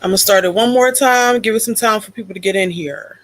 I'm going to start it one more time, give it some time for people to get in here.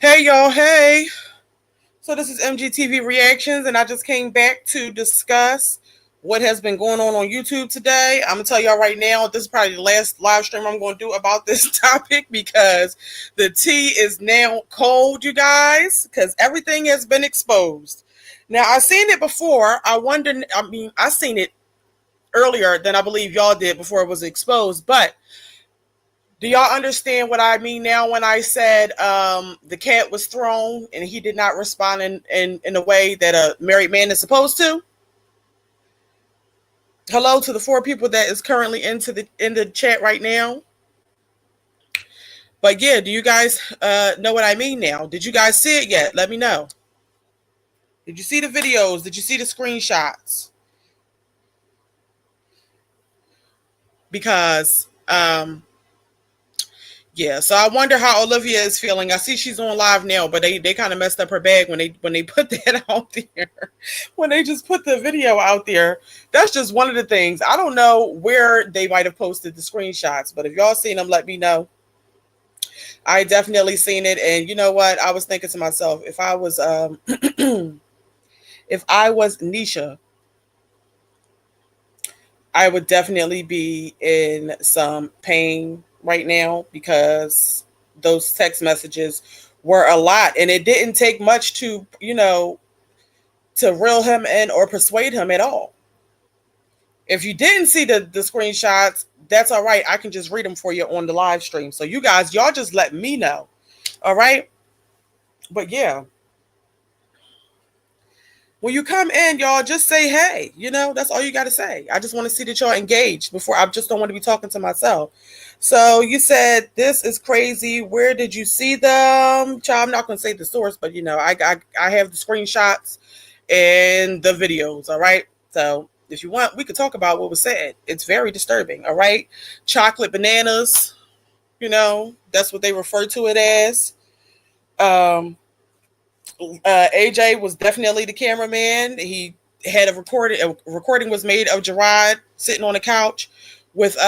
Hey y'all, hey. So this is MGTV Reactions, and I just came back to discuss what has been going on YouTube today. I'm going to tell y'all right now, this is probably the last live stream I'm going to do about this topic because the tea is now cold, you guys, because everything has been exposed. Now, I've seen it before. I seen it earlier than I believe y'all did before it was exposed, but do y'all understand what I mean now when I said the cat was thrown and he did not respond in a way that a married man is supposed to? Hello to the 4 people that is currently in the chat right now. But yeah, do you guys know what I mean now? Did you guys see it yet? Let me know. Did you see the videos? Did you see the screenshots? Because yeah, so I wonder how Olivia is feeling. I see she's on live now, but they kind of messed up her bag when they put that out there. When they just put the video out there. That's just one of the things. I don't know where they might have posted the screenshots, but if y'all seen them, let me know. I definitely seen it, and you know what? I was thinking to myself, if I was if I was Nisha, I would definitely be in some pain right now because those text messages were a lot, and it didn't take much to to reel him in or persuade him at all. If you didn't see the screenshots, that's all right. I can just read them for you on the live stream. So you guys, y'all just let me know. All right. But yeah, when you come in, y'all just say, hey, that's all you got to say. I just want to see that y'all engaged before. I just don't want to be talking to myself. So you said, this is crazy. Where did you see them? Child, I'm not going to say the source, but I have the screenshots and the videos. All right. So if you want, we could talk about what was said. It's very disturbing. All right. Chocolate bananas, that's what they refer to it as. AJ was definitely the cameraman. He had a recording was made of Jerrod sitting on a couch with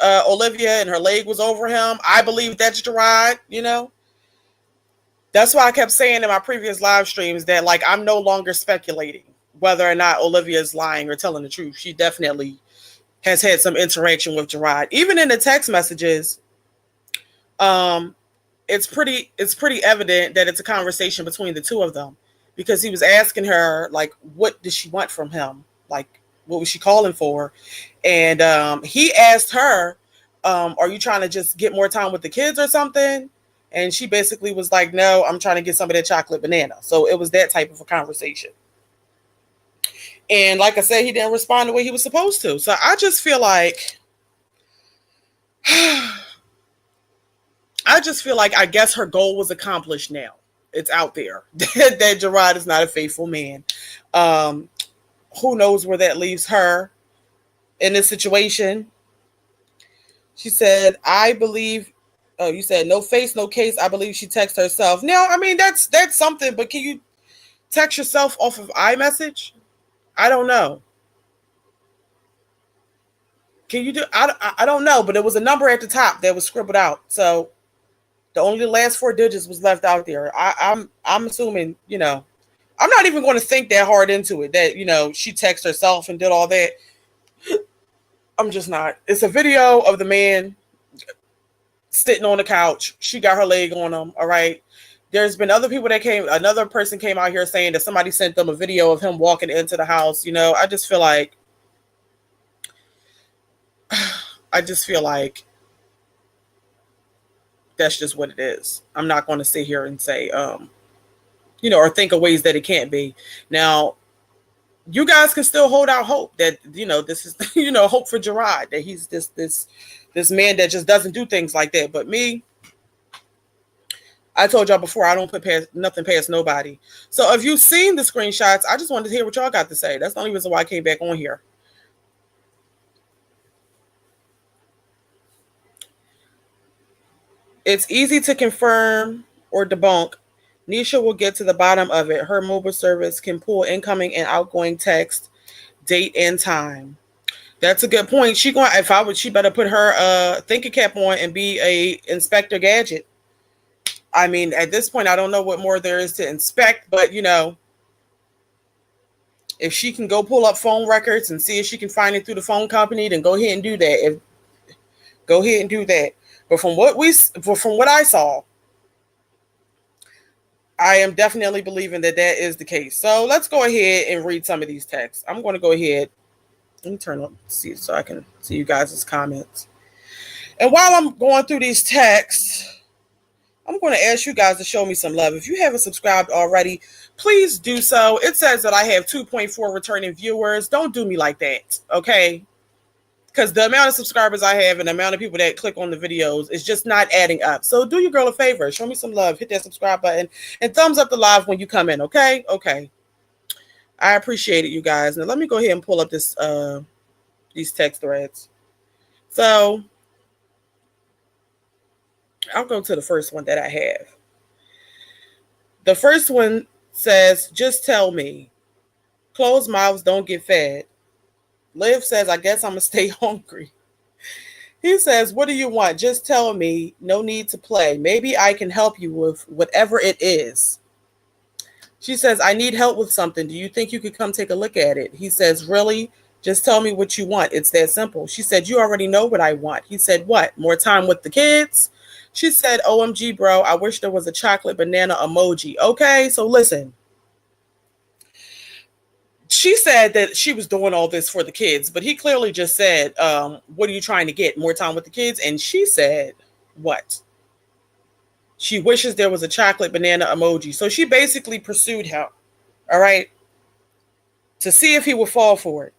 Olivia, and her leg was over him. I believe that's Jerrod. That's why I kept saying in my previous live streams that, like, I'm no longer speculating whether or not Olivia is lying or telling the truth. She definitely has had some interaction with Jerrod. Even in the text messages, it's pretty evident that it's a conversation between the two of them, because he was asking her, like, what did she want from him? Like, what was she calling for? And he asked her, are you trying to just get more time with the kids or something? And she basically was like, no, I'm trying to get some of that chocolate banana. So it was that type of a conversation. And like I said, he didn't respond the way he was supposed to. So I just feel like I guess her goal was accomplished now. It's out there that Jerrod is not a faithful man. Who knows where that leaves her in this situation? She said, I believe, oh, you said no face, no case. I believe she texted herself. Now, I mean, that's something, but can you text yourself off of iMessage? I don't know. Can you do, I don't know, but it was a number at the top that was scribbled out. So the last 4 digits was left out there. I'm assuming, I'm not even going to think that hard into it that, she texted herself and did all that. I'm just not. It's a video of the man sitting on the couch. She got her leg on him. All right. There's been other people another person came out here saying that somebody sent them a video of him walking into the house. I just feel like, that's just what it is. I'm not going to sit here and say, or think of ways that it can't be. Now, you guys can still hold out hope that, this is, hope for Jerrod, that he's this man that just doesn't do things like that. But me, I told y'all before, I don't put nothing past nobody. So if you've seen the screenshots, I just wanted to hear what y'all got to say. That's the only reason why I came back on here. It's easy to confirm or debunk. Nisha will get to the bottom of it. Her mobile service can pull incoming and outgoing text, date and time. That's a good point. She better put her thinking cap on and be a Inspector Gadget. I mean, at this point, I don't know what more there is to inspect, but if she can go pull up phone records and see if she can find it through the phone company, then go ahead and do that. Go ahead and do that. But from what I saw, I am definitely believing that is the case. So let's go ahead and read some of these texts. I'm going to go ahead. Let me turn up see so I can see you guys' comments. And while I'm going through these texts, I'm going to ask you guys to show me some love. If you haven't subscribed already, please do so. It says that I have 2.4 returning viewers. Don't do me like that, okay? Because the amount of subscribers I have and the amount of people that click on the videos is just not adding up. So do your girl a favor. Show me some love. Hit that subscribe button and thumbs up the live when you come in, okay? Okay. I appreciate it, you guys. Now let me go ahead and pull up these text threads. So I'll go to the first one that I have. The first one says, just tell me. Closed mouths don't get fed. Liv says, I guess I'm going to stay hungry. He says, what do you want? Just tell me. No need to play. Maybe I can help you with whatever it is. She says, I need help with something. Do you think you could come take a look at it? He says, really? Just tell me what you want. It's that simple. She said, you already know what I want. He said, what? More time with the kids? She said, OMG, bro, I wish there was a chocolate banana emoji. Okay, so listen. She said that she was doing all this for the kids, but he clearly just said, what are you trying to get? More time with the kids? And she said, what? She wishes there was a chocolate banana emoji. So she basically pursued him, all right, to see if he would fall for it.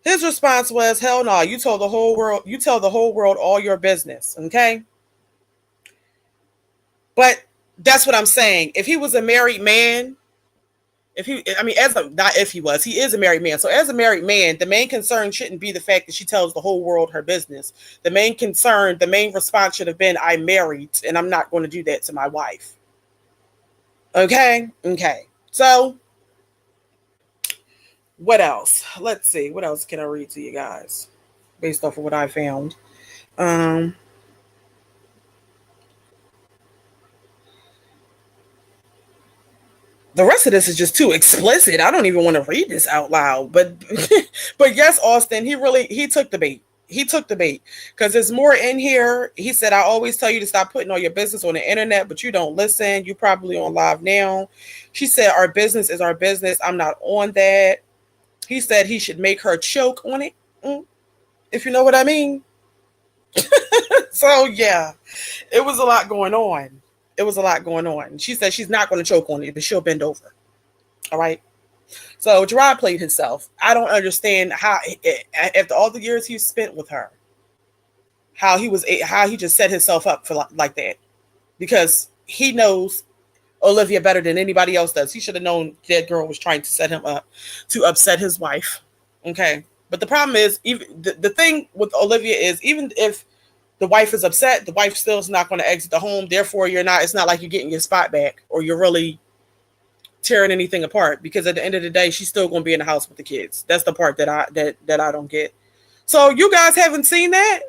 His response was, hell no, you tell the whole world all your business, okay? But that's what I'm saying. If he was a married man, he is a married man. So as a married man, the main concern shouldn't be the fact that she tells the whole world her business. The main response should have been, I'm married and I'm not going to do that to my wife. Okay. So what else? Let's see. What else can I read to you guys based off of what I found? The rest of this is just too explicit. I don't even want to read this out loud. But yes, Austin, he took the bait. He took the bait because there's more in here. He said, I always tell you to stop putting all your business on the internet, but you don't listen. You probably on live now. She said, our business is our business. I'm not on that. He said he should make her choke on it. If you know what I mean. So yeah, it was a lot going on. She said she's not going to choke on it, but she'll bend over. All right. So Jerrod played himself. I don't understand how, after all the years he spent with her, how he just set himself up for like that, because he knows Olivia better than anybody else does. He should have known that girl was trying to set him up to upset his wife. Okay. But the problem is, even the thing with Olivia is, even if the wife is upset, the wife still is not going to exit the home. Therefore, it's not like you're getting your spot back or you're really tearing anything apart, because at the end of the day, she's still going to be in the house with the kids. That's the part that I don't get. So you guys haven't seen that?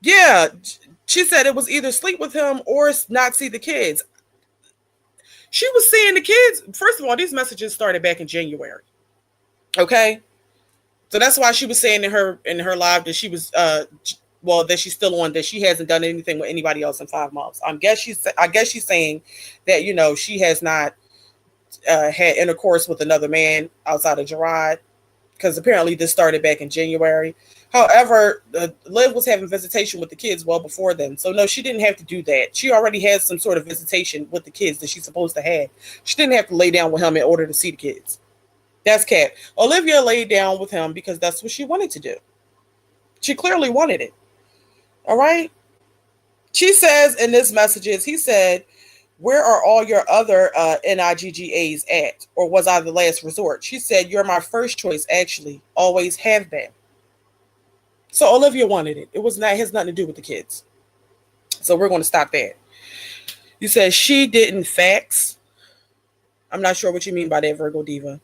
Yeah. She said it was either sleep with him or not see the kids. She was seeing the kids. First of all, these messages started back in January. Okay. So that's why she was saying in her live that she was that she's still on, that she hasn't done anything with anybody else in 5 months. I guess she's saying that she has not had intercourse with another man outside of Jerrod. because apparently this started back in January. However, Liv was having visitation with the kids well before then. So, no, she didn't have to do that. She already had some sort of visitation with the kids that she's supposed to have. She didn't have to lay down with him in order to see the kids. That's Cat. Olivia laid down with him because that's what she wanted to do. She clearly wanted it. All right? She says in this messages, he said, where are all your other NIGGAs at? Or was I the last resort? She said, you're my first choice, actually. Always have been. So Olivia wanted it. It has nothing to do with the kids. So we're going to stop that. You said she didn't fax. I'm not sure what you mean by that, Virgo Diva.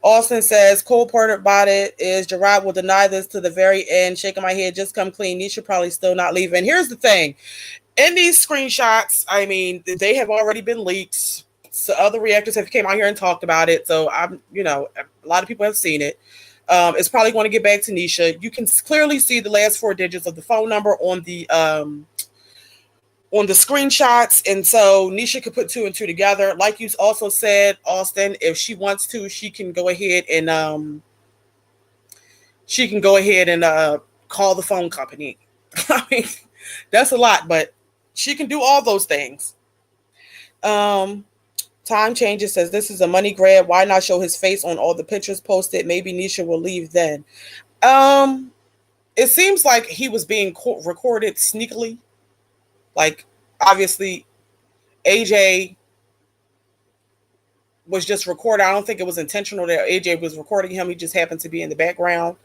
Austin says, cool part about it is Jerrod will deny this to the very end. Shaking my head, just come clean. Nisha probably still not leaving. Here's the thing. In these screenshots, I mean, they have already been leaked. So other reactors have came out here and talked about it. So a lot of people have seen it. It's probably going to get back to Nisha. You can clearly see the last 4 digits of the phone number on the screenshots, and so Nisha could put 2 and 2 together. Like you also said, Austin, if she wants to, she can go ahead and call the phone company. I mean, that's a lot, but she can do all those things. Time Changes says, this is a money grab. Why not show his face on all the pictures posted? Maybe Nisha will leave then. It seems like he was being recorded sneakily. Like, obviously, AJ was just recorded. I don't think it was intentional that AJ was recording him. He just happened to be in the background.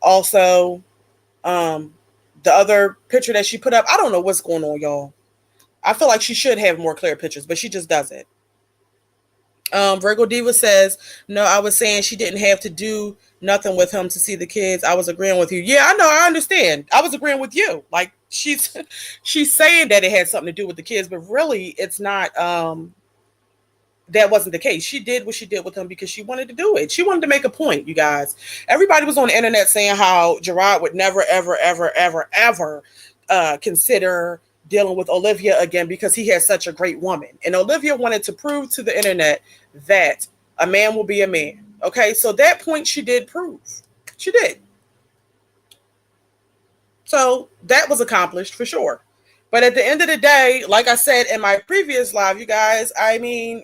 Also, the other picture that she put up, I don't know what's going on, y'all. I feel like she should have more clear pictures, but she just doesn't. Virgo Diva says, no, I was saying she didn't have to do nothing with him to see the kids. I was agreeing with you. Yeah, I know. I understand. I was agreeing with you. Like, she's saying that it had something to do with the kids, but really it's not. That wasn't the case. She did what she did with him because she wanted to do it. She wanted to make a point, you guys. Everybody was on the internet saying how Jerrod would never, ever, ever, ever, ever consider dealing with Olivia again because he has such a great woman. And Olivia wanted to prove to the internet that a man will be a man. Okay, so that point she did prove. She did. So that was accomplished for sure. But at the end of the day, like I said in my previous live, you guys, I mean,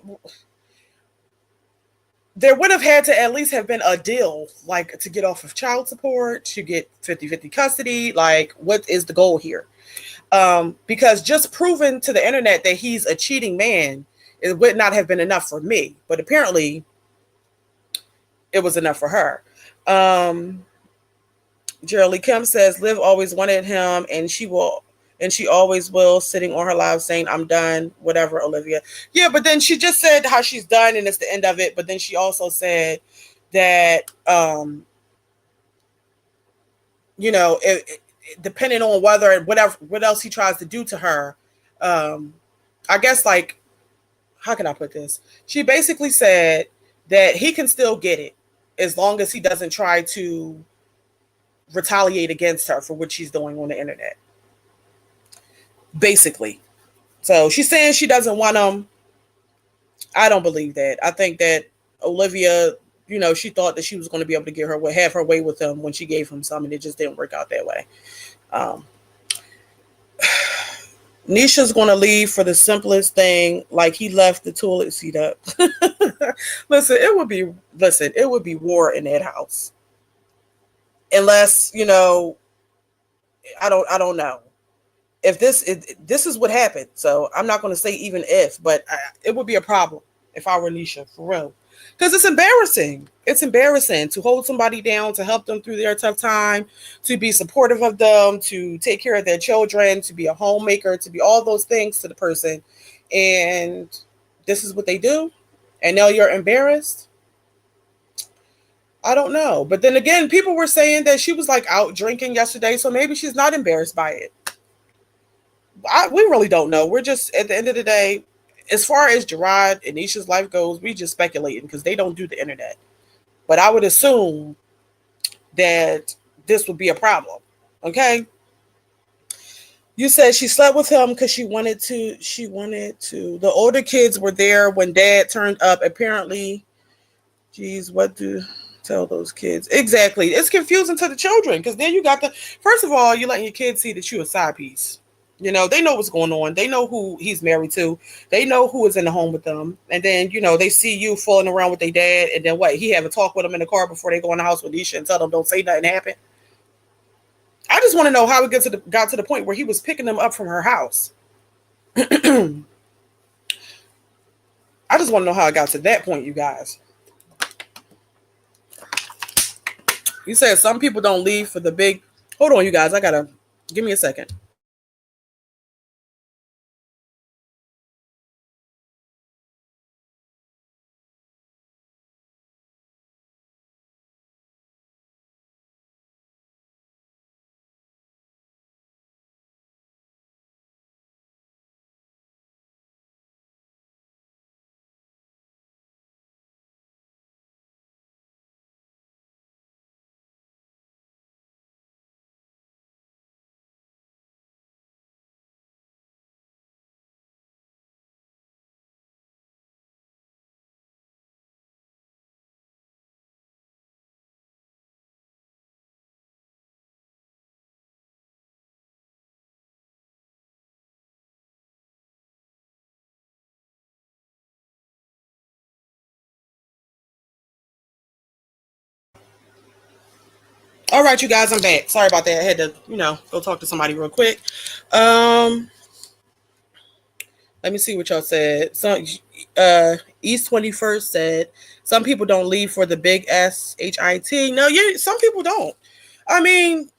there would have had to at least have been a deal, like to get off of child support, to get 50-50 custody. Like, what is the goal here? Because just proving to the internet that he's a cheating man, it would not have been enough for me. But apparently it was enough for her. Jerrod Kim says, Liv always wanted him and she always will, sitting on her live saying, I'm done, whatever, Olivia. Yeah, but then she just said how she's done and it's the end of it. But then she also said that, depending on whether and whatever, what else he tries to do to her, I guess, like, how can I put this? She basically said that he can still get it as long as he doesn't try to retaliate against her for what she's doing on the internet. Basically. So she's saying she doesn't want him. I don't believe that. I think that Olivia, she thought that she was going to be able to have her way with him when she gave him some, and it just didn't work out that way. Nisha's going to leave for the simplest thing, like he left the toilet seat up. Listen, it would be war in that house. Unless, I don't know. If this is what happened, so I'm not going to say even if, but it would be a problem if I were Nisha, for real. Because it's embarrassing. It's embarrassing to hold somebody down, to help them through their tough time, to be supportive of them, to take care of their children, to be a homemaker, to be all those things to the person. And this is what they do. And now you're embarrassed. I don't know. But then again, people were saying that she was like out drinking yesterday, so maybe she's not embarrassed by it. We really don't know. We're just, at the end of the day, as far as Jerrod and Nisha's life goes, we just speculating because they don't do the internet. But I would assume that this would be a problem. Okay? You said she slept with him because she wanted to. The older kids were there when dad turned up. Apparently, geez, what do Tell those kids. Exactly. It's confusing to the children because then you got first of all, you're letting your kids see that you're a side piece. They know what's going on. They know who he's married to. They know who is in the home with them. And then, they see you falling around with their dad. And then what? He have a talk with them in the car before they go in the house with Nisha and tell them don't say nothing happened. I just want to know how it got to the point where he was picking them up from her house. I just want to know how it got to that point, you guys. You said some people don't leave for the big. Hold on, you guys. Give me a second. All right, you guys, I'm back. Sorry about that. I had to, go talk to somebody real quick. Let me see what y'all said. East 21st said some people don't leave for the big SHIT. No, yeah, some people don't. I mean,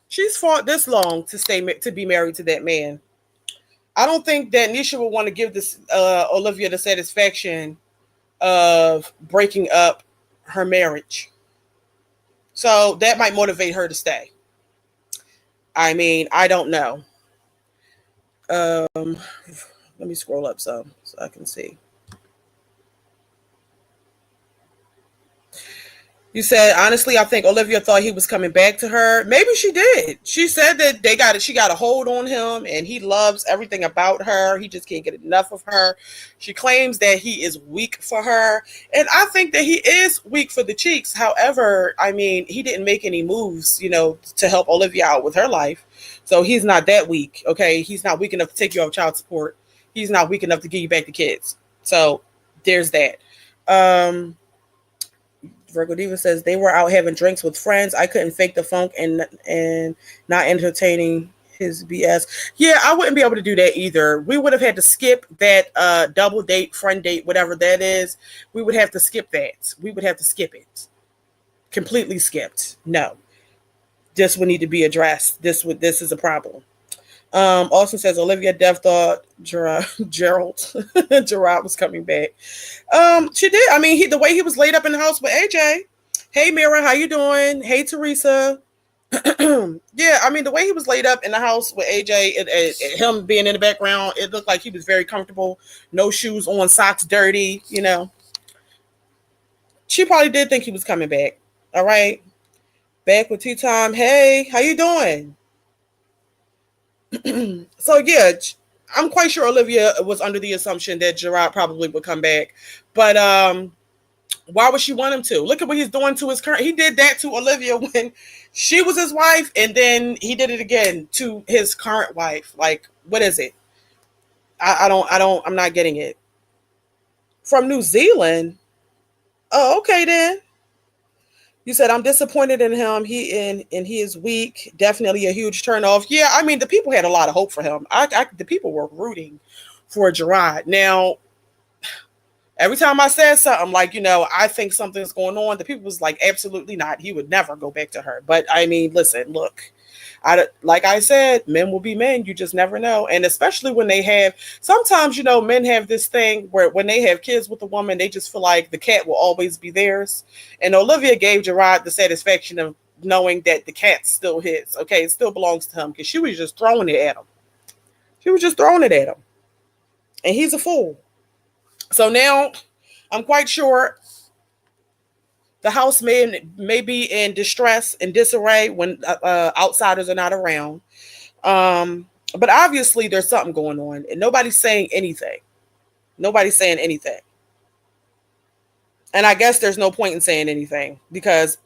she's fought this long to be married to that man. I don't think that Nisha would want to give this Olivia the satisfaction of breaking up her marriage. So that might motivate her to stay. I mean, I don't know. Let me scroll up some so I can see. You said, honestly, I think Olivia thought he was coming back to her. Maybe she did. She said that she got a hold on him and he loves everything about her. He just can't get enough of her. She claims that he is weak for her. And I think that he is weak for the cheeks. However, I mean, he didn't make any moves, to help Olivia out with her life. So he's not that weak. Okay. He's not weak enough to take you off child support. He's not weak enough to give you back the kids. So there's that. Virgo Diva says they were out having drinks with friends. I couldn't fake the funk and not entertaining his BS. Yeah, I wouldn't be able to do that either. We would have had to skip that double date, friend date, whatever that is. We would have to skip that. We would have to skip it. Completely skipped. No. This would need to be addressed. This is a problem. Austin says Olivia Dev thought Jerrod was coming back. She did. I mean, the way he was laid up in the house with AJ. Hey, Mira, how you doing? Hey, Teresa. Yeah, I mean, the way he was laid up in the house with AJ, him being in the background, it looked like he was very comfortable. No shoes on, socks dirty. She probably did think he was coming back. All right, back with Tea Time. Hey, how you doing? So yeah, I'm quite sure Olivia was under the assumption that Jerrod probably would come back, but why would she want him to? Look at what he's doing to his current. He did that to Olivia when she was his wife, and then he did it again to his current wife. Like, what is it? I'm not getting it. From New Zealand. Oh, okay then. You said I'm disappointed in him. He is weak. Definitely a huge turnoff. Yeah, I mean the people had a lot of hope for him. The people were rooting for Jerrod. Now, every time I said something like, I think something's going on, the people was like, absolutely not. He would never go back to her. But I mean, listen, look. Like I said, men will be men. You just never know. And especially when sometimes, men have this thing where when they have kids with a woman, they just feel like the cat will always be theirs. And Olivia gave Jerrod the satisfaction of knowing that the cat's still his. Okay, it still belongs to him because she was just throwing it at him. She was just throwing it at him. And he's a fool. So now I'm quite sure the house may be in distress and disarray when outsiders are not around. But obviously there's something going on and nobody's saying anything. Nobody's saying anything. And I guess there's no point in saying anything because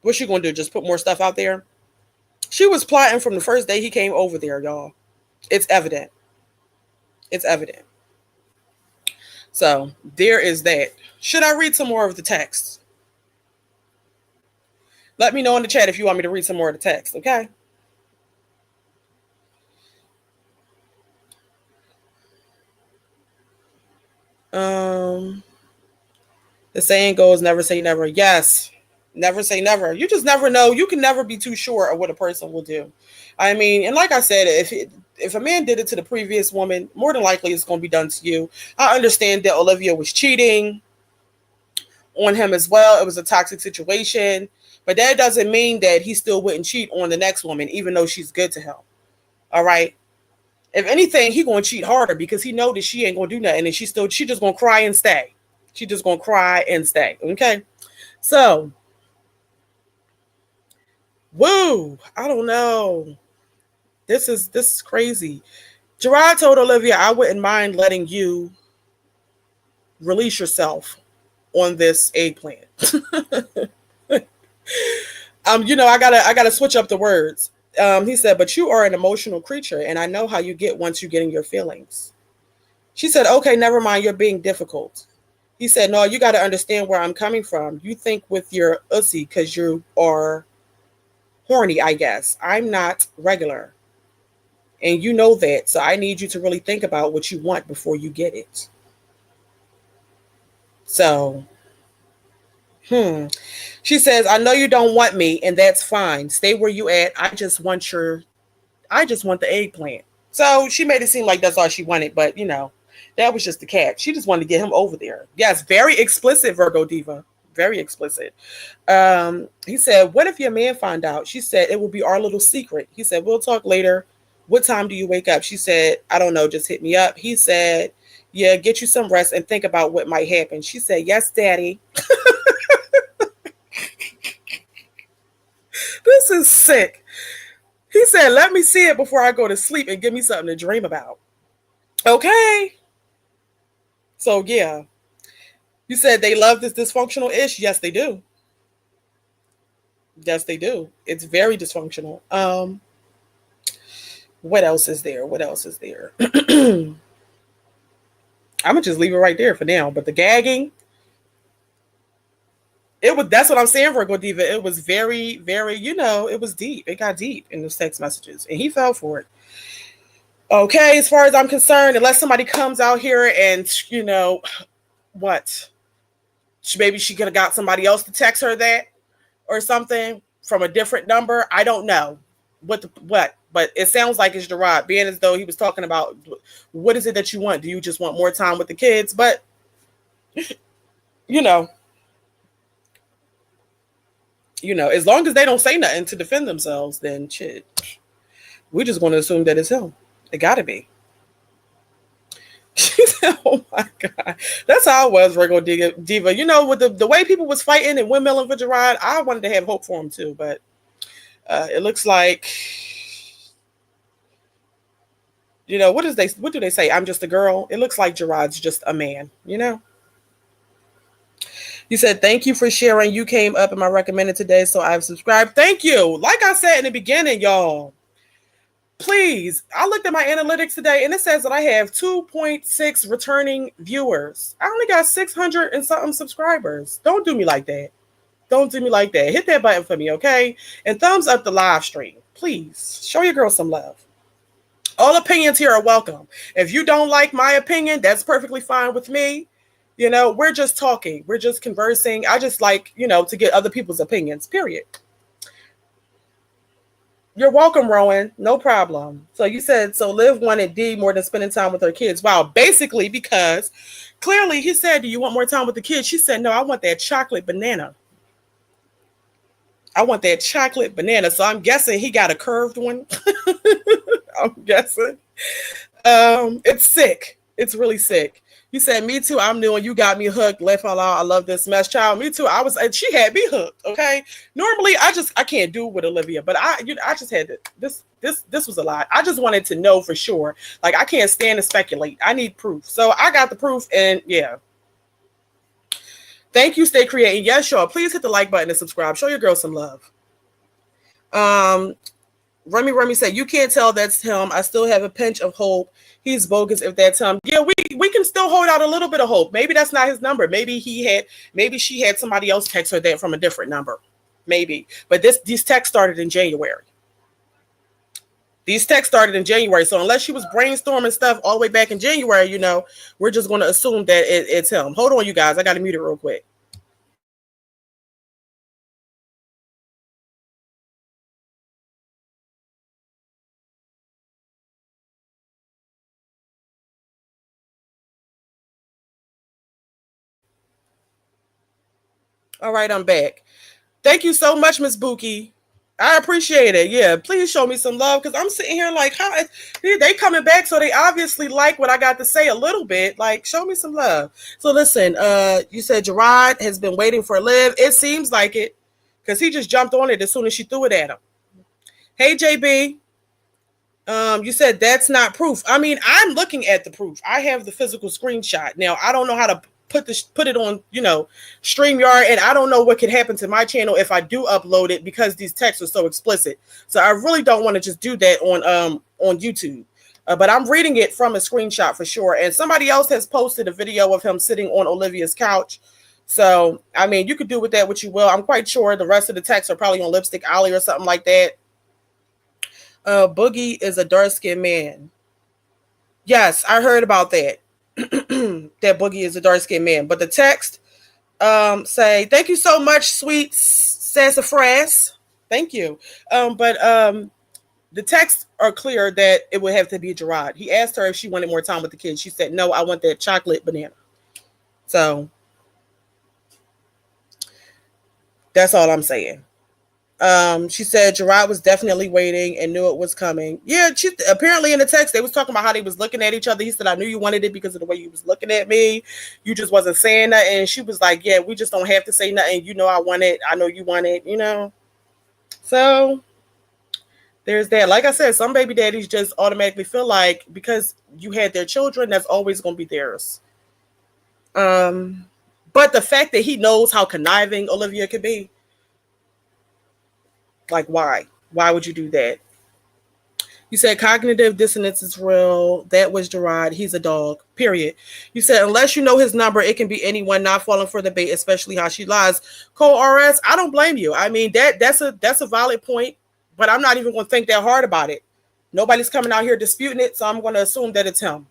what's she going to do? Just put more stuff out there? She was plotting from the first day he came over there, y'all. It's evident. It's evident. So there is that. Should I read some more of the text? Let me know in the chat if you want me to read some more of the text, okay? The saying goes, never say never. Yes, never say never. You just never know. You can never be too sure of what a person will do. I mean, and like I said, if a man did it to the previous woman, more than likely it's going to be done to you. I understand that Olivia was cheating on him as well. It was a toxic situation, but that doesn't mean that he still wouldn't cheat on the next woman, even though she's good to him. All right. If anything, he gonna cheat harder because he know that she ain't gonna do nothing, and she just gonna cry and stay. She just gonna cry and stay. Okay. So, woo, I don't know. This is crazy. Jerrod told Olivia, I wouldn't mind letting you release yourself on this eggplant. I gotta switch up the words. He said, but you are an emotional creature, and I know how you get once you get in your feelings. She said, okay, never mind, you're being difficult. He said, no, you got to understand where I'm coming from. You think with your ussy because you are horny, I guess. I'm not regular. And you know that. So I need you to really think about what you want before you get it. So, she says, I know you don't want me, and that's fine. Stay where you at. I just want the eggplant. So she made it seem like that's all she wanted, but that was just the catch. She just wanted to get him over there. Yes, very explicit, Virgo Diva. Very explicit. He said, what if your man found out? She said, it will be our little secret. He said, we'll talk later. What time do you wake up? She said, I don't know, just hit me up. He said, yeah, get you some rest and think about what might happen. She said, yes, daddy. This is sick. He said, let me see it before I go to sleep and give me something to dream about. Okay. So, yeah. You said they love this dysfunctional ish. Yes, they do. Yes, they do. It's very dysfunctional. What else is there? I'm going to just leave it right there for now. But the gagging, that's what I'm saying, Virgo Diva. It was very, very, it was deep. It got deep in those text messages, and he fell for it. Okay, as far as I'm concerned, unless somebody comes out here and, what? Maybe she could have got somebody else to text her that or something from a different number. I don't know what, but it sounds like it's Jerrod, being as though he was talking about what is it that you want? Do you just want more time with the kids? But, as long as they don't say nothing to defend themselves, then shit, we're just going to assume that it's him. It got to be. Oh my God. That's how I was, Virgo Diva. With the way people was fighting and windmilling for Jerrod, I wanted to have hope for him too. But it looks like, what do they say? I'm just a girl. It looks like Jerrod's just a man, You said, thank you for sharing. You came up in my recommended today, so I've subscribed. Thank you. Like I said in the beginning, y'all, please, I looked at my analytics today, and it says that I have 2.6 returning viewers. I only got 600 and something subscribers. Don't do me like that. Don't do me like that. Hit that button for me, okay? And thumbs up the live stream. Please, show your girl some love. All opinions here are welcome. If you don't like my opinion, that's perfectly fine with me. We're just talking. We're just conversing. I just like, to get other people's opinions, period. You're welcome, Rowan. No problem. So you said, so Liv wanted D more than spending time with her kids. Wow. Basically, because clearly he said, do you want more time with the kids? She said, no, I want that chocolate banana. I want that chocolate banana. So I'm guessing he got a curved one. I'm guessing. It's sick. It's really sick. You said, me too. I'm new and you got me hooked. Left all out. I love this mess, child. Me too. She had me hooked. Okay. Normally, I can't do it with Olivia, but I just had to, this was a lot. I just wanted to know for sure. Like, I can't stand to speculate. I need proof. So I got the proof, and yeah. Thank you, Stay Creating. Yes, y'all. Please hit the like button and subscribe. Show your girl some love. Remy said, you can't tell that's him. I still have a pinch of hope. He's bogus if that's him. Yeah, we can still hold out a little bit of hope. Maybe that's not his number. Maybe she had somebody else text her that from a different number. Maybe. But these texts started in January. So unless she was brainstorming stuff all the way back in January, we're just going to assume that it's him. Hold on, you guys. I got to mute it real quick. All right, I'm back. Thank you so much, Miss Buki. I appreciate it. Yeah, please show me some love because I'm sitting here like, how they coming back? So they obviously like what I got to say a little bit. Like, show me some love. So listen, you said Jerrod has been waiting for Liv. It seems like it because he just jumped on it as soon as she threw it at him. Hey, JB. You said that's not proof. I mean, I'm looking at the proof. I have the physical screenshot. Now, I don't know how to put it on, StreamYard, and I don't know what could happen to my channel if I do upload it because these texts are so explicit. So I really don't want to just do that on YouTube. But I'm reading it from a screenshot for sure. And somebody else has posted a video of him sitting on Olivia's couch. So, I mean, you could do with that what you will. I'm quite sure the rest of the texts are probably on Lipstick Alley or something like that. Boogie is a dark-skinned man. Yes, I heard about that. That Boogie is a dark-skinned man. But the text say, thank you so much, sweet sassafras. Thank you. But the texts are clear that it would have to be Jerrod. He asked her if she wanted more time with the kids. She said, no, I want that chocolate banana. So that's all I'm saying. She said Jerrod was definitely waiting and knew it was coming. Yeah, apparently in the text they was talking about how they was looking at each other. He said, I knew you wanted it because of the way you was looking at me. You just wasn't saying nothing. And she was like, yeah, we just don't have to say nothing. I want it. I know you want it, So there's that. Like I said, some baby daddies just automatically feel like because you had their children, that's always going to be theirs. But the fact that he knows how conniving Olivia could be, like, why? Why would you do that? You said cognitive dissonance is real. That was Jerrod. He's a dog, period. You said unless you know his number, it can be anyone, not falling for the bait, especially how she lies. Cole RS, I don't blame you. I mean, that's a valid point, but I'm not even going to think that hard about it. Nobody's coming out here disputing it, so I'm going to assume that it's him.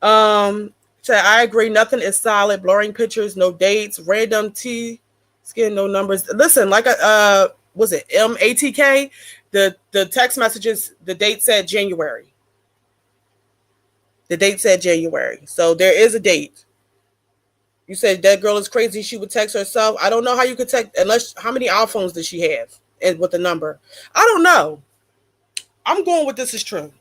Said, I agree. Nothing is solid. Blurring pictures, no dates, random skin, no numbers. Listen, like was it MATK? The text messages, the date said January. The date said January. So there is a date. You said that girl is crazy. She would text herself. I don't know how you could text how many iPhones does she have and with the number? I don't know. I'm going with this is true.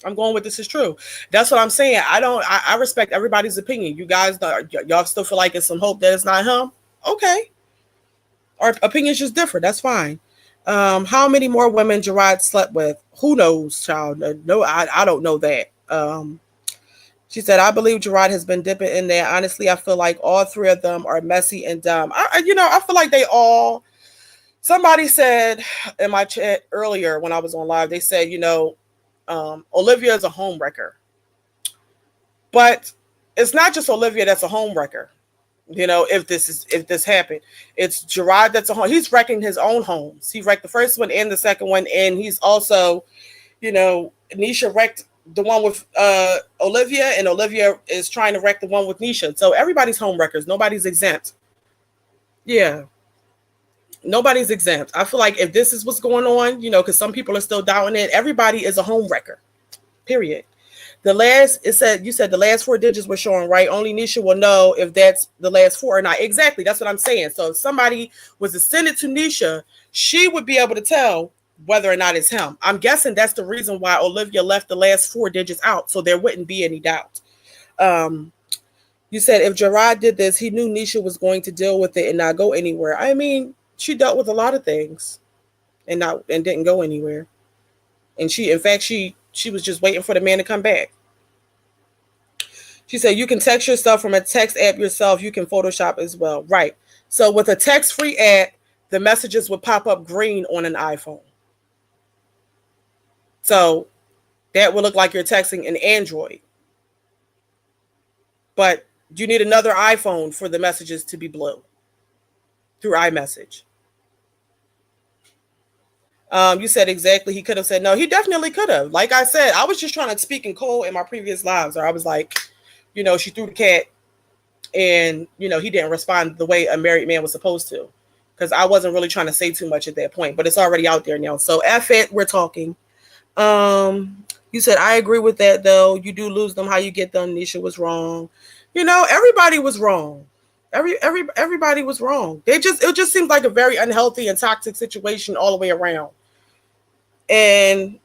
That's what I'm saying. I respect everybody's opinion. You guys, y'all still feel like it's some hope that it's not him? Okay. Our opinions just differ. That's fine. How many more women Jerrod slept with? Who knows, child? No, I don't know that. She said, I believe Jerrod has been dipping in there. Honestly, I feel like all three of them are messy and dumb. I feel like they all, somebody said in my chat earlier when I was on live, they said, Olivia is a home wrecker. But it's not just Olivia that's a home wrecker. If this happened, it's Jerrod that's he's wrecking his own homes. He wrecked the first one and the second one, and he's also, Nisha wrecked the one with Olivia, and Olivia is trying to wreck the one with Nisha. So everybody's home wreckers. Nobody's exempt. Yeah. Nobody's exempt. I feel like if this is what's going on, because some people are still doubting it, everybody is a home wrecker. Period. You said the last four digits were showing right. Only Nisha will know if that's the last four or not. Exactly. That's what I'm saying. So if somebody was to send it to Nisha, she would be able to tell whether or not it's him. I'm guessing that's the reason why Olivia left the last four digits out. So there wouldn't be any doubt. You said if Jerrod did this, he knew Nisha was going to deal with it and not go anywhere. I mean, she dealt with a lot of things and didn't go anywhere. And she was just waiting for the man to come back. She said you can text yourself from a text app yourself. You can Photoshop as well. Right. So with a text-free app, the messages would pop up green on an iPhone. So that would look like you're texting an Android. But you need another iPhone for the messages to be blue through iMessage. You said exactly. He could have said no. He definitely could have. Like I said, I was just trying to speak in cold in my previous lives, or I was like, she threw the cat, and he didn't respond the way a married man was supposed to, because I wasn't really trying to say too much at that point. But it's already out there now. So F it, we're talking. You said I agree with that though. You do lose them. How you get them? Nisha was wrong. Everybody was wrong. Everybody was wrong. It just seems like a very unhealthy and toxic situation all the way around. And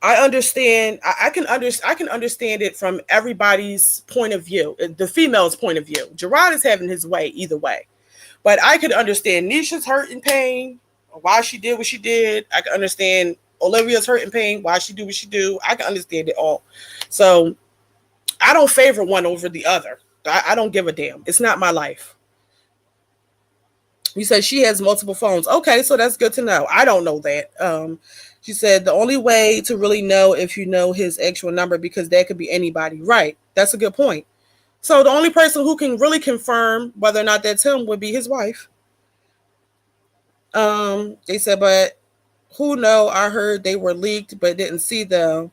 I understand. I can understand it from everybody's point of view. The female's point of view. Jerrod is having his way either way, but I could understand Nisha's hurt and pain, why she did what she did. I can understand Olivia's hurt and pain, why she do what she do. I can understand it all. So I don't favor one over the other. I don't give a damn. It's not my life. You said she has multiple phones. Okay, so that's good to know. I don't know that. She said the only way to really know if you know his actual number, because that could be anybody. Right. That's a good point. So the only person who can really confirm whether or not that's him would be his wife. They said, but who know? I heard they were leaked, but didn't see them.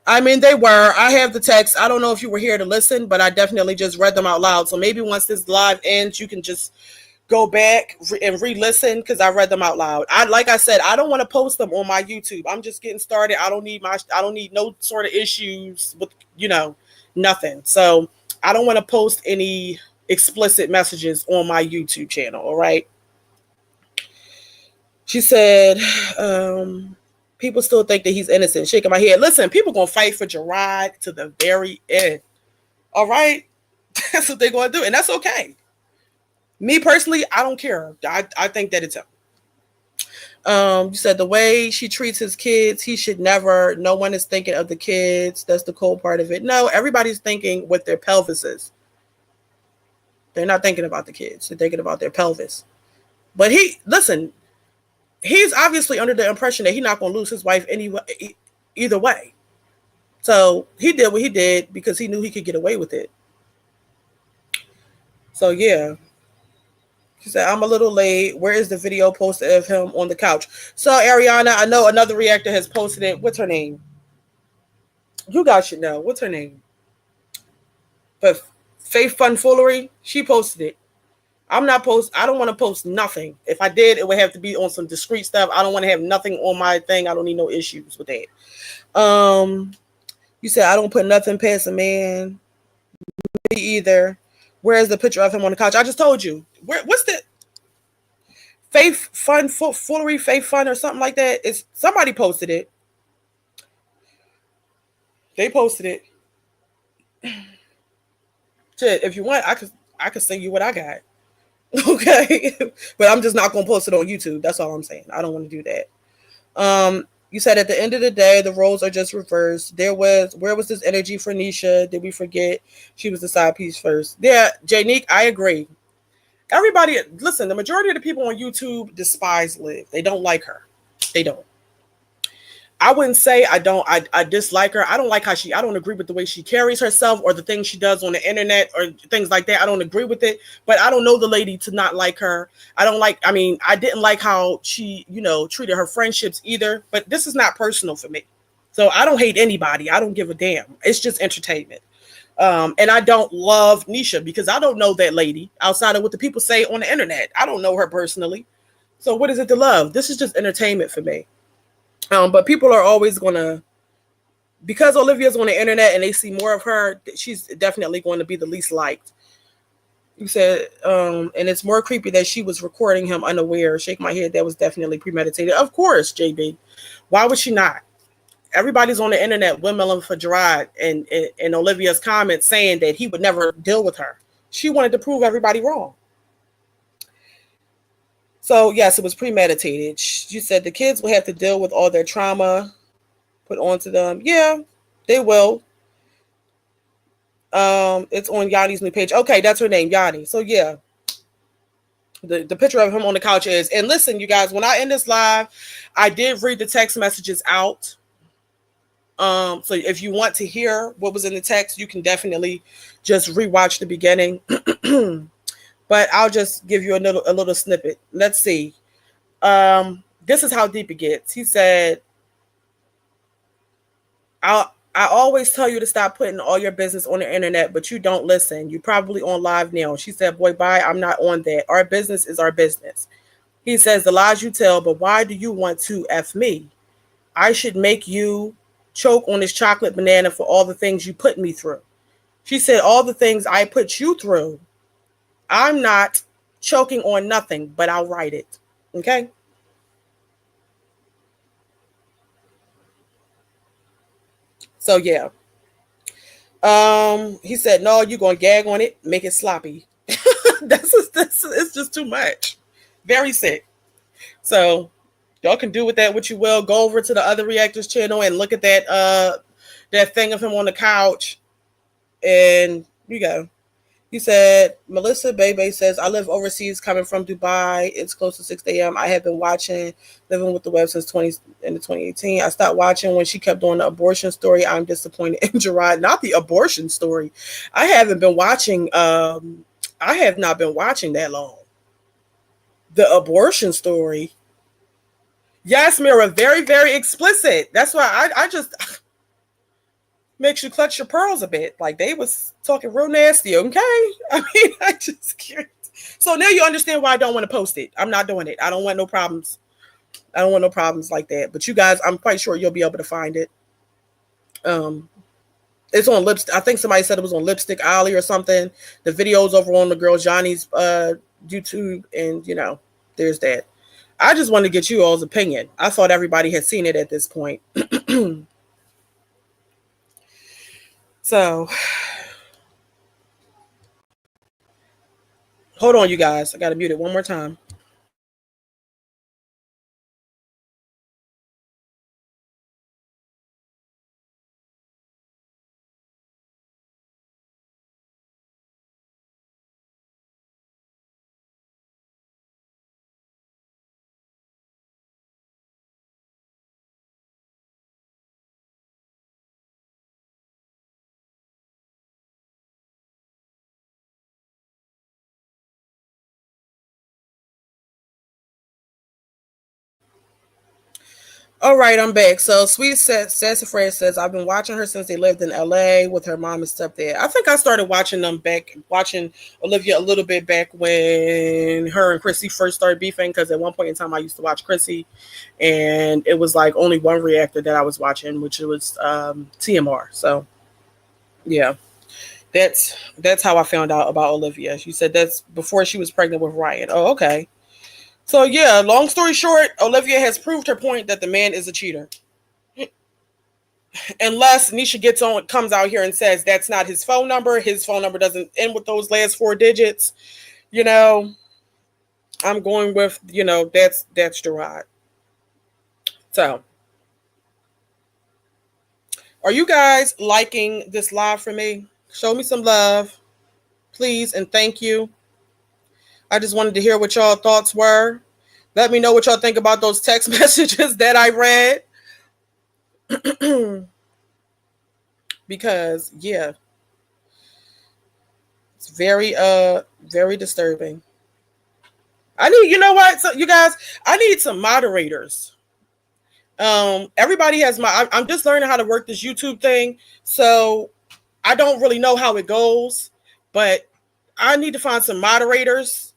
I mean, they were. I have the text. I don't know if you were here to listen, but I definitely just read them out loud. So maybe once this live ends, you can just go back and re-listen, because I read them out loud. Like I said, I don't want to post them on my YouTube. I'm just getting started. I don't need no sort of issues with, nothing. So I don't want to post any explicit messages on my YouTube channel. All right. She said, people still think that he's innocent. Shaking my head. Listen, people gonna fight for Jerrod to the very end. All right. That's what they're gonna do. And that's okay. Me personally, I don't care. I think that it's him. You said the way she treats his kids, he should never. No one is thinking of the kids. That's the cold part of it. No, everybody's thinking with their pelvises. They're not thinking about the kids. They're thinking about their pelvis. But he's obviously under the impression that he's not going to lose his wife anyway, either way. So he did what he did because he knew he could get away with it. So yeah. She said, I'm a little late. Where is the video posted of him on the couch? So Ariana, I know another reactor has posted it. What's her name? You guys should know. What's her name? But Faith Fun Foolery, she posted it. I don't want to post nothing. If I did, it would have to be on some discreet stuff. I don't want to have nothing on my thing. I don't need no issues with that. You said I don't put nothing past a man. Me either. Where's the picture of him on the couch? I just told you. What's the Faith Fun Foolery, Faith Fun or something like that? It's somebody posted it. They posted it. Shit, if you want, I could send you what I got. Okay, but I'm just not gonna post it on YouTube. That's all I'm saying. I don't want to do that. You said at the end of the day, the roles are just reversed. Where was this energy for Nisha? Did we forget she was the side piece first? Yeah, Janique, I agree. Everybody, listen, the majority of the people on YouTube despise Liv. They don't like her. They don't. I wouldn't say I dislike her. I don't like I don't agree with the way she carries herself or the things she does on the internet or things like that. I don't agree with it, but I don't know the lady to not like her. I didn't like how she, treated her friendships either, but this is not personal for me. So I don't hate anybody. I don't give a damn. It's just entertainment. And I don't love Nisha because I don't know that lady outside of what the people say on the internet. I don't know her personally. So what is it to love? This is just entertainment for me. But people are always going to, because Olivia's on the internet and they see more of her, she's definitely going to be the least liked. You said, and it's more creepy that she was recording him unaware. Shake my head. That was definitely premeditated. Of course, JB. Why would she not? Everybody's on the internet windmilling for Jerrod and Olivia's comments saying that he would never deal with her. She wanted to prove everybody wrong. So, yes, it was premeditated. She said the kids will have to deal with all their trauma put onto them. Yeah, they will. It's on Yanni's new page. Okay, that's her name, Yanni. So yeah, the picture of him on the couch is. And listen, you guys, when I end this live, I did read the text messages out. So if you want to hear what was in the text, you can definitely just rewatch the beginning. But I'll just give you a little snippet. Let's see. This is how deep it gets. He said, I always tell you to stop putting all your business on the internet, but you don't listen. You probably on live now. She said, boy, bye. I'm not on that. Our business is our business. He says, the lies you tell, but why do you want to F me? I should make you choke on this chocolate banana for all the things you put me through. She said, all the things I put you through, I'm not choking on nothing, but I'll write it. Okay? So yeah. He said, no, you're gonna gag on it, make it sloppy. It's just too much. Very sick. So y'all can do with that what you will. Go over to the other reactors channel and look at that thing of him on the couch. And you go. He said, Melissa Bebe says, I live overseas coming from Dubai. It's close to 6 a.m. I have been watching Living with the Web since 2018. I stopped watching when she kept doing the abortion story. I'm disappointed in Jerrod. Not the abortion story. I haven't been watching. I have not been watching that long. The abortion story. Yes, Mira, very, very explicit. That's why I just makes you clutch your pearls a bit. Like they was talking real nasty, okay? I mean, I just can't. So now you understand why I don't want to post it. I'm not doing it. I don't want no problems. I don't want no problems like that. But you guys, I'm quite sure you'll be able to find it. It's on Lipstick. I think somebody said it was on Lipstick Alley or something. The video's over on the girl Johnny's YouTube, and you know, there's that. I just wanted to get you all's opinion. I thought everybody had seen it at this point. So, hold on, you guys. I got to mute it one more time. All right, I'm back. So Sweet Sassafras says, I've been watching her since they lived in LA with her mom and stuff there. I think I started watching Olivia a little bit back when her and Chrissy first started beefing, because at one point in time I used to watch Chrissy, and it was like only one reactor that I was watching, which was TMR. So yeah, that's how I found out about Olivia. She said that's before she was pregnant with Ryan. Oh, okay. So yeah, long story short, Olivia has proved her point that the man is a cheater. Unless Nisha comes out here and says that's not his phone number. His phone number doesn't end with those last 4 digits. You know, I'm going with, that's Jerrod. So, are you guys liking this live for me? Show me some love, please, and thank you. I just wanted to hear what y'all thoughts were. Let me know what y'all think about those text messages that I read. Because yeah, it's very disturbing. I need, you know what? So you guys, I need some moderators. Everybody has I'm just learning how to work this YouTube thing. So I don't really know how it goes, but I need to find some moderators.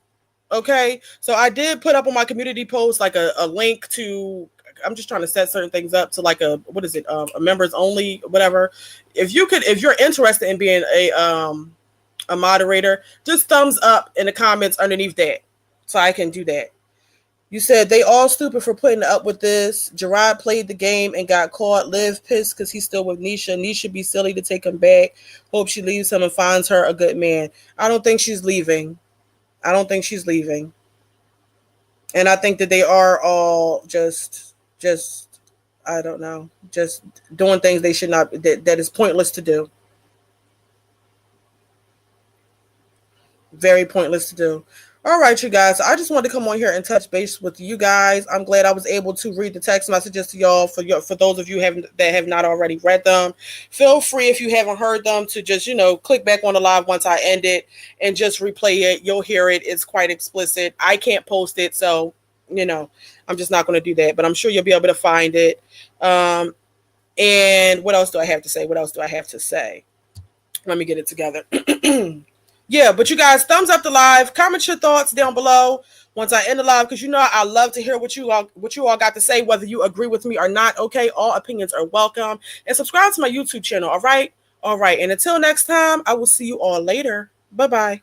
Okay. So I did put up on my community post like a link to, I'm just trying to set certain things up to like a members only, whatever. If you're interested in being a moderator, just thumbs up in the comments underneath that so I can do that. You said they all stupid for putting up with this. Jerrod played the game and got caught. Liv pissed because he's still with Nisha. Nisha be silly to take him back. Hope she leaves him and finds her a good man. I don't think she's leaving. And I think that they are all just I don't know, just doing things they should not, that is pointless to do. Very pointless to do. All right, you guys. So I just wanted to come on here and touch base with you guys. I'm glad I was able to read the text messages to y'all. For those of you that have not already read them, feel free if you haven't heard them to just click back on the live once I end it and just replay it. You'll hear it. It's quite explicit. I can't post it, so I'm just not going to do that. But I'm sure you'll be able to find it. And what else do I have to say? Let me get it together. Yeah, but you guys, thumbs up the live. Comment your thoughts down below once I end the live, because I love to hear what you all got to say, whether you agree with me or not. Okay, all opinions are welcome. And subscribe to my YouTube channel. All right. And until next time, I will see you all later. Bye-bye.